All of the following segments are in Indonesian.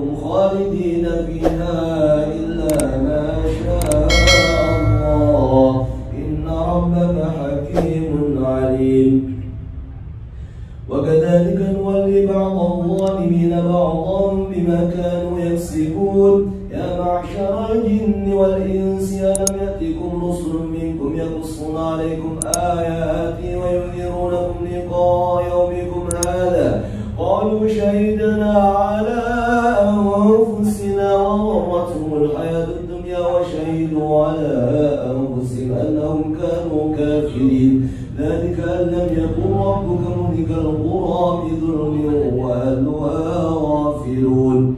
لكم خالدين فيها إلا ما شاء الله إن ربك حكيم عليم. وكذلك نولي بعض الظالمين بعضا بما كانوا يكسبون. يا معشر الجن والإنس ألم يأتكم رسل منكم يقصون عليكم آياتي وينذرونكم لقاء يومكم هذا قالوا شهدنا على أنفسنا وغرتهم الحياة الدنيا وشهدوا على أنفسهم أنهم كانوا كافرين. ذلك أن لم يكن ربك مهلك القرى بظلم وأهلها غافلون.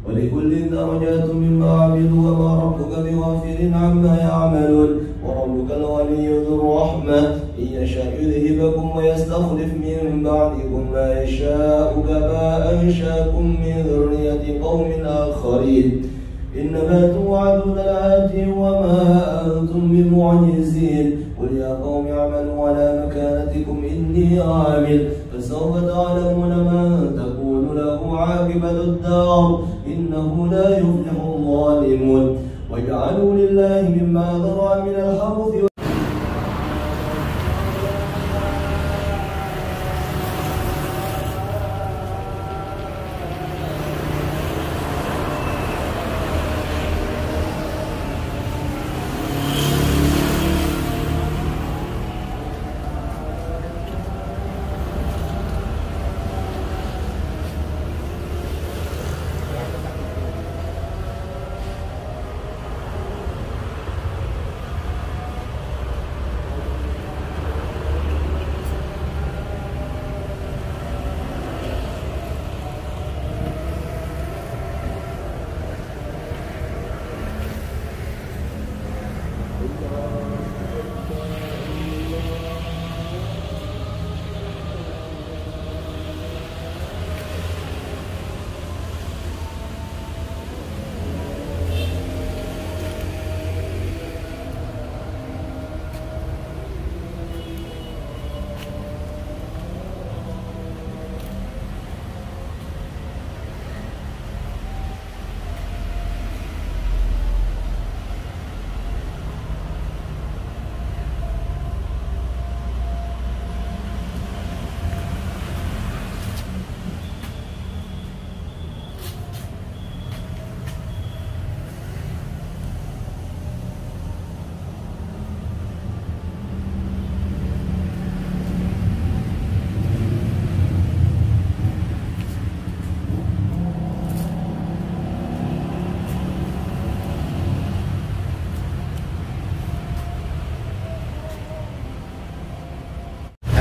ولكل درجات مما عملوا وما ربك بغافل عما يعملون. وربك الغني ذو الرحمة إن يشاء يذهبكم ويستخلف من بعدكم ما يشاء كما أنشاكم من ذرية قوم آخرين. إنما توعدون لآت وما أنتم بمعجزين. قل يا قوم اعملوا على مكانتكم إني عامل فسوف تعلمون من تكون له عاقبة الدار إنه لا يفلح الظالمون. واجعلوا لله مما ذرأ من الحرث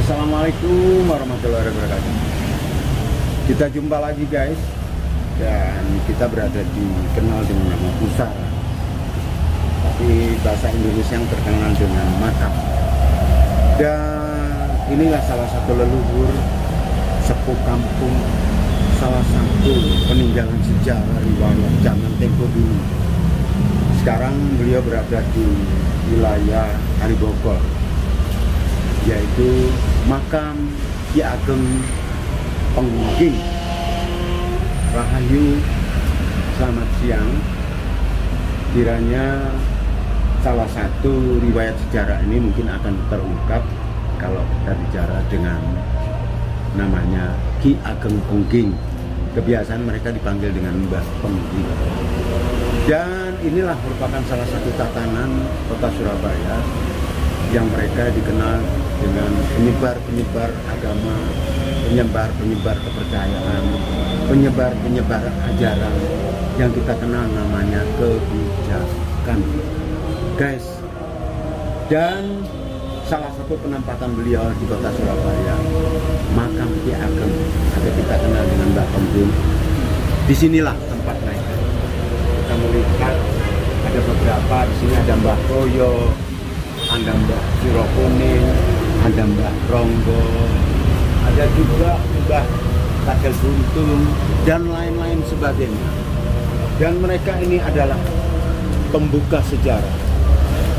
Assalamualaikum warahmatullahi wabarakatuh. Kita jumpa lagi guys, dan kita berada dikenal dengan nama Pusara, tapi bahasa Indonesia yang terkenal dengan makam. Dan inilah salah satu leluhur sepuh kampung, salah satu peninggalan sejarah riwayat zaman tempo dulu. Sekarang beliau berada di wilayah Kalibogor, yaitu makam Ki Ageng Pengging. Rahayu, selamat siang. Kiranya salah satu riwayat sejarah ini mungkin akan terungkap kalau kita bicara dengan namanya Ki Ageng Pengging. Kebiasaan mereka dipanggil dengan Mbah Pengging. Dan inilah merupakan salah satu tatanan kota Surabaya yang mereka dikenal dengan penyebar-penyebar agama, penyebar-penyebar kepercayaan, penyebar-penyebar ajaran yang kita kenal namanya kebijakan, guys. Dan salah satu penampatan beliau di kota Surabaya, makam Ki Ageng atau kita kenal dengan Mbah Pengging. Disinilah tempat mereka. Kita melihat ada beberapa di sini, ada Mbah Koyo, ada Mbah Siro Kuning, ada Mbah Ronggo, ada juga Mbah Tagel Buntung, dan lain-lain sebagainya. Dan mereka ini adalah pembuka sejarah,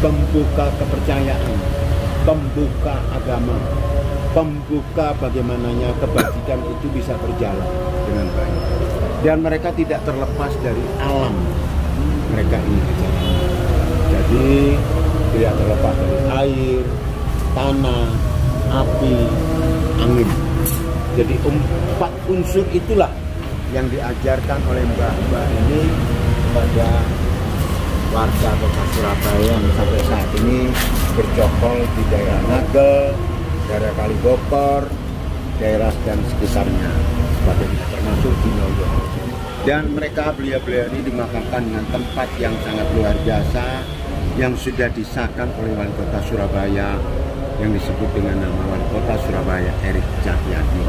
pembuka kepercayaan, pembuka agama, pembuka bagaimananya kebajikan itu bisa berjalan dengan baik. Dan mereka tidak terlepas dari alam mereka ini ajarannya. Jadi tidak terlepas dari air, tanah, api, angin. Jadi 4 unsur itulah yang diajarkan oleh mbah-mbah ini kepada warga kota Surabaya yang sampai saat ini bercokol di daerah Nagel, daerah Kalibokor, daerah dan sekitarnya, termasuk di Noyo. Dan mereka beliau-beliau ini dimakamkan dengan tempat yang sangat luar biasa yang sudah disahkan oleh Wali Kota Surabaya yang disebut dengan nama Wali Kota Surabaya Erik Cahyadi,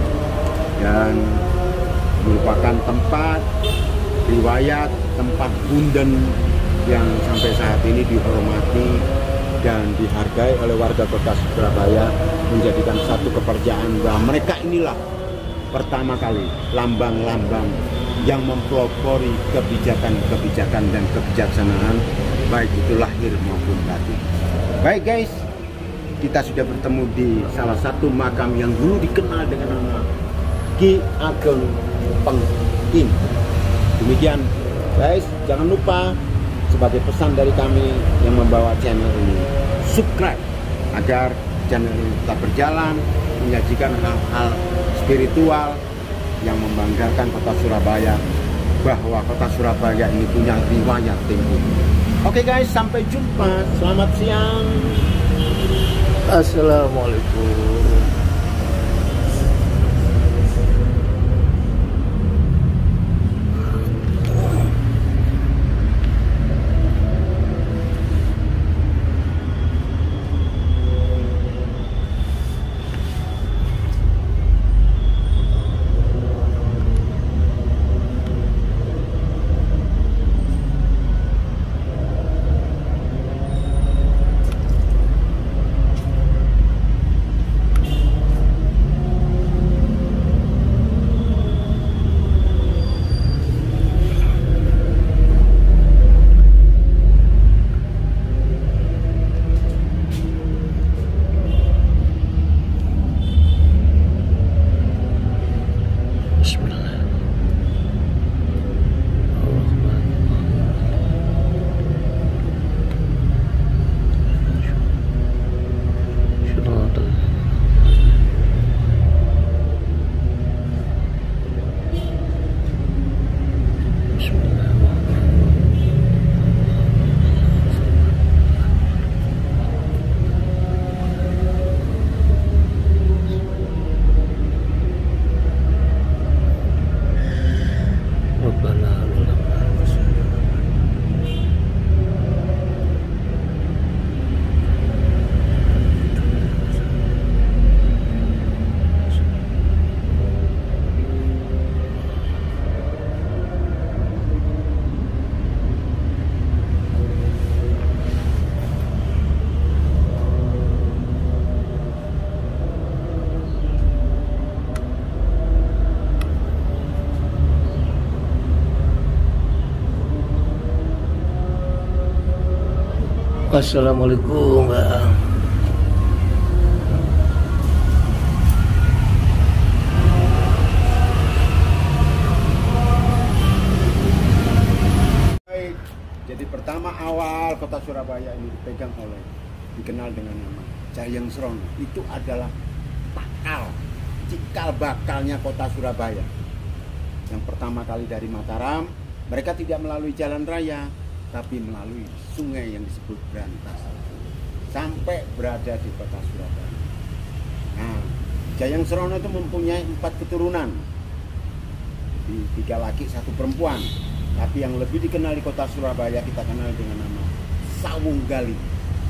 dan merupakan tempat riwayat, tempat punden yang sampai saat ini dihormati dan dihargai oleh warga kota Surabaya, menjadikan satu kepercayaan bahwa mereka inilah pertama kali lambang-lambang yang mempelopori kebijakan-kebijakan dan kebijaksanaan, baik itu lahir maupun batin. Baik guys, kita sudah bertemu di salah satu makam yang dulu dikenal dengan nama Ki Ageng Pengking. Demikian guys, jangan lupa sebagai pesan dari kami yang membawa channel ini, subscribe agar channel ini tetap berjalan, menyajikan hal-hal spiritual yang membanggakan kota Surabaya, bahwa kota Surabaya ini punya riwayat tempo. Oke guys, sampai jumpa. Selamat siang. Assalamualaikum. Assalamualaikum. Baik, jadi pertama awal kota Surabaya ini dipegang oleh, dikenal dengan nama Jayeng Srono. Itu adalah cikal bakalnya kota Surabaya. Yang pertama kali dari Mataram, mereka tidak melalui jalan raya, tapi melalui sungai yang disebut Brantas, sampai berada di kota Surabaya. Nah, Jayeng Srono itu mempunyai 4 keturunan, 3 laki 1 perempuan. Tapi yang lebih dikenal di kota Surabaya kita kenal dengan nama Sawung Gali.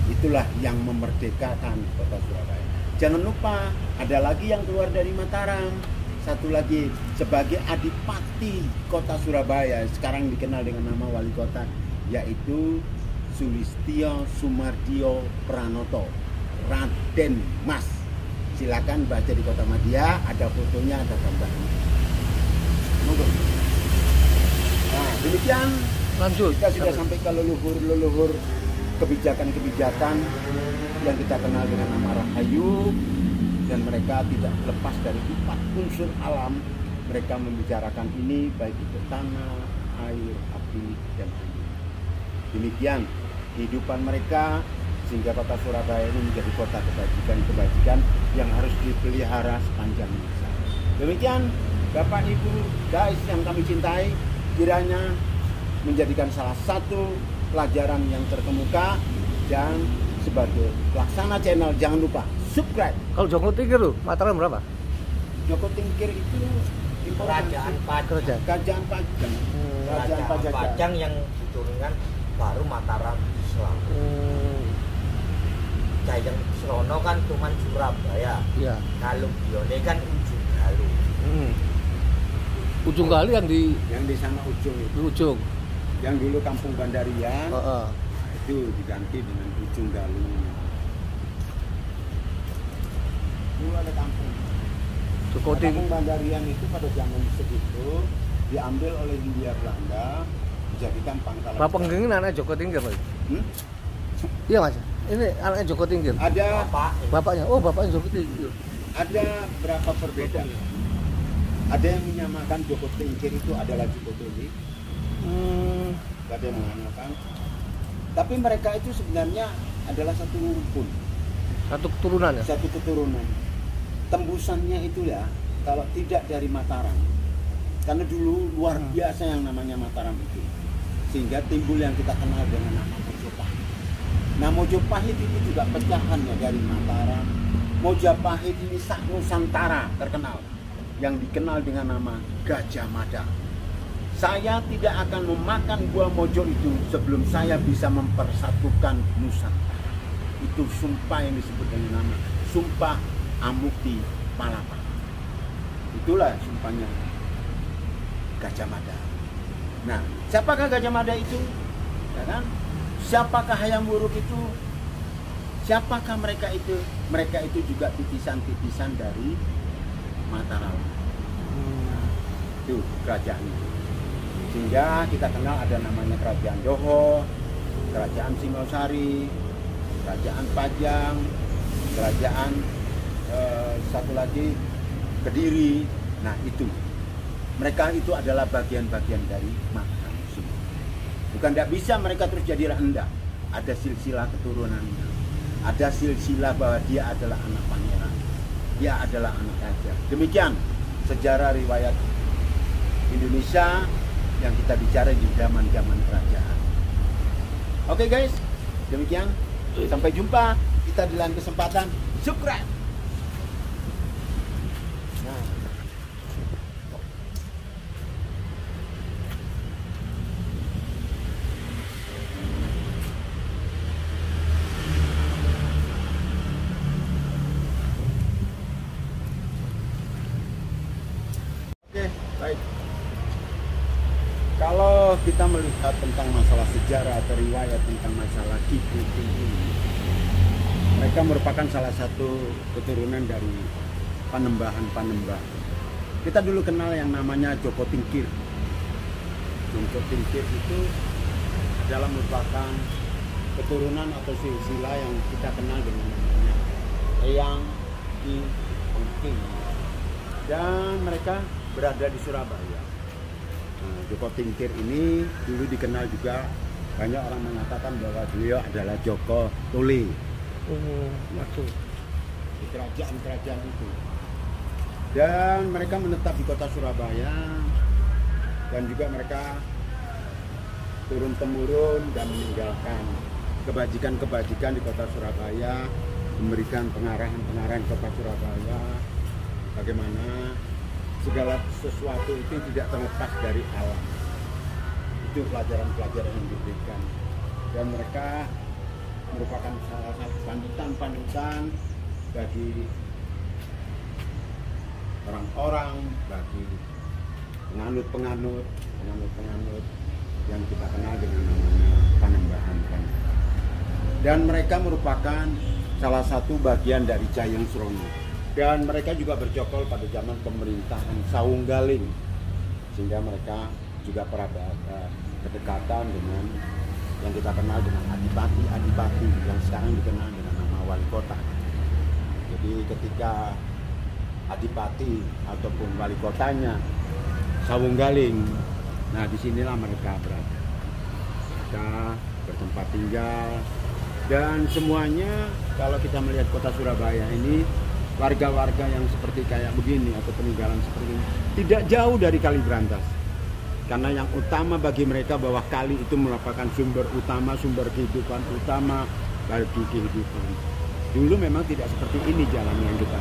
Itulah yang memerdekakan kota Surabaya. Jangan lupa ada lagi yang keluar dari Mataram, satu lagi sebagai adipati kota Surabaya, sekarang dikenal dengan nama wali kota, yaitu Sulistyo Sumardio Pranoto, Raden Mas. Silakan baca di Kota Madya, ada fotonya, ada gambarnya. Nah, demikian Lanjut. kita sudah sampai ke leluhur kebijakan-kebijakan yang kita kenal dengan nama Rahayu, dan mereka tidak lepas dari 4 unsur alam. Mereka membicarakan ini baik itu tanah, air, api, dan angin. Demikian kehidupan mereka sehingga kota Surabaya ini menjadi kota kebajikan-kebajikan yang harus dipelihara sepanjang masa. Demikian Bapak Ibu guys yang kami cintai, kiranya menjadikan salah satu pelajaran yang terkemuka, dan sebagai pelaksana channel jangan lupa subscribe. Kalau Joko Tingkir tuh Mataram berapa? Joko Tingkir itu Kerajaan Pajang. Kerajaan Pajang. Kerajaan Pajang yang diturunkan baru Mataram Islam. Jayang Srono kan cuman Surabaya. Iya. Kalau Bione kan Ujung Galuh. Ujung Kali yang di sana ujung itu. ujung. Yang dulu Kampung Bandarian. Heeh. Itu diganti dengan Ujung Galuh. Dulu ada kampung. Joko Kampung Tingkir. Bandarian itu pada zaman segitu diambil oleh Hindia Belanda, dijadikan pangkalan. Bapak Pengging ini anak Joko Tingkir, Mas. Iya, Mas. Ini anaknya Joko Tingkir. Ada Bapaknya. Oh, bapaknya Joko Tingkir. ada berapa perbedaan. Ada yang menyamakan Joko Tingkir itu adalah Joko Tingkir. Ada yang mengatakan. Tapi mereka itu sebenarnya adalah satu rumpun, Satu keturunan ya? satu keturunan. Tembusannya itu ya, kalau tidak dari Mataram, karena dulu luar biasa yang namanya Mataram itu, sehingga timbul yang kita kenal dengan nama Mojopahit. Nah, Mojopahit itu juga pecahannya dari Mataram. Mojopahit ini sak Nusantara terkenal, yang dikenal dengan nama Gajah Mada. Saya tidak akan memakan buah mojo itu sebelum saya bisa mempersatukan Nusantara. Itu sumpah yang disebut dengan nama Sumpah Amukti Palapa. Itulah sumpahnya Gajah Mada. Nah, siapakah Gajah Mada itu? Ya kan? Siapakah Hayam Wuruk itu? Siapakah mereka itu? Mereka itu juga titisan-titisan dari Mataram. Itu kerajaan itu. Sehingga kita kenal ada namanya Kerajaan Doho, Kerajaan Singosari, Kerajaan Pajang, Kerajaan satu lagi Kediri. Nah, itu mereka itu adalah bagian-bagian dari Mataram. Bukan tidak bisa mereka terus jadi rendah. Ada silsilah keturunannya, ada silsilah bahwa dia adalah anak pangeran, dia adalah anak raja. Demikian sejarah riwayat Indonesia yang kita bicara di zaman-zaman kerajaan. Oke guys, demikian. Sampai jumpa kita di lain kesempatan. Subscribe. Nah. Oke, baik. Kalau kita melihat tentang masalah sejarah atau riwayat tentang masalah Ki Puting ini, mereka merupakan salah satu keturunan dari Panembahan-Panembah. Kita dulu kenal yang namanya Joko Tingkir. Joko Tingkir itu adalah merupakan keturunan atau silsilah yang kita kenal dengan namanya Eyang Ki Pengking. Dan mereka berada di Surabaya. Nah, Joko Tingkir ini dulu dikenal juga, banyak orang mengatakan bahwa beliau adalah Joko Tole. Masuk. Di kerajaan-kerajaan itu. Dan mereka menetap di kota Surabaya, dan juga mereka turun-temurun dan meninggalkan kebajikan-kebajikan di kota Surabaya, memberikan pengarahan-pengarahan kota Surabaya, bagaimana segala sesuatu itu tidak terlepas dari alam. Itu pelajaran-pelajaran yang diberikan, dan mereka merupakan salah satu panutan-panutan bagi orang-orang, bagi penganut-penganut yang kita kenal dengan namanya Panembahan. Dan mereka merupakan salah satu bagian dari Jayeng Srono. Dan mereka juga bercokol pada zaman pemerintahan Saunggaling, sehingga mereka juga berada kedekatan dengan yang kita kenal dengan Adipati yang sekarang dikenal dengan nama wali kota. Jadi ketika adipati ataupun wali kotanya Sawunggaling. Nah, disinilah mereka berada. Mereka bertempat tinggal dan semuanya kalau kita melihat kota Surabaya ini warga-warga yang seperti kayak begini atau peninggalan seperti ini tidak jauh dari Kali Brantas. Karena yang utama bagi mereka bahwa kali itu merupakan sumber utama, sumber kehidupan utama bagi kehidupan. Dulu memang tidak seperti ini jalan yang kita.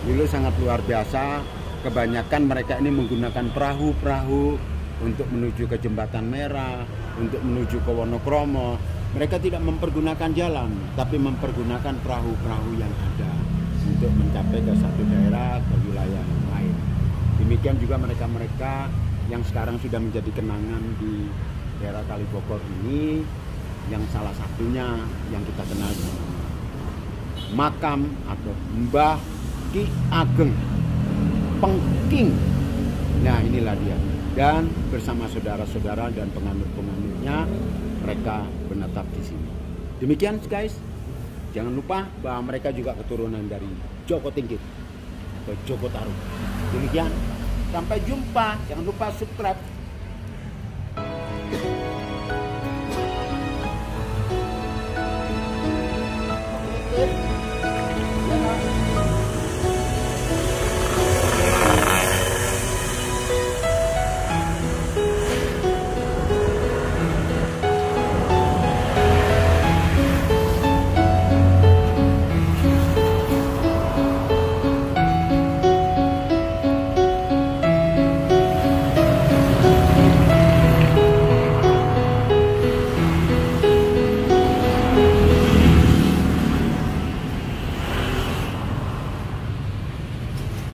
Dulu sangat luar biasa. Kebanyakan mereka ini menggunakan perahu-perahu untuk menuju ke Jembatan Merah, untuk menuju ke Wonokromo. Mereka tidak mempergunakan jalan, tapi mempergunakan perahu-perahu yang ada untuk mencapai ke satu daerah, ke wilayah yang lain. Demikian juga mereka-mereka yang sekarang sudah menjadi kenangan di daerah Kalibokor ini, yang salah satunya yang kita kenal makam atau Mbah Ki Ageng Pengking. Nah, inilah dia. Dan bersama saudara-saudara dan penganut-penganutnya mereka menetap di sini. Demikian guys. Jangan lupa bahwa mereka juga keturunan dari Joko Tingkir atau Joko Tarub. Demikian. Sampai jumpa. Jangan lupa subscribe.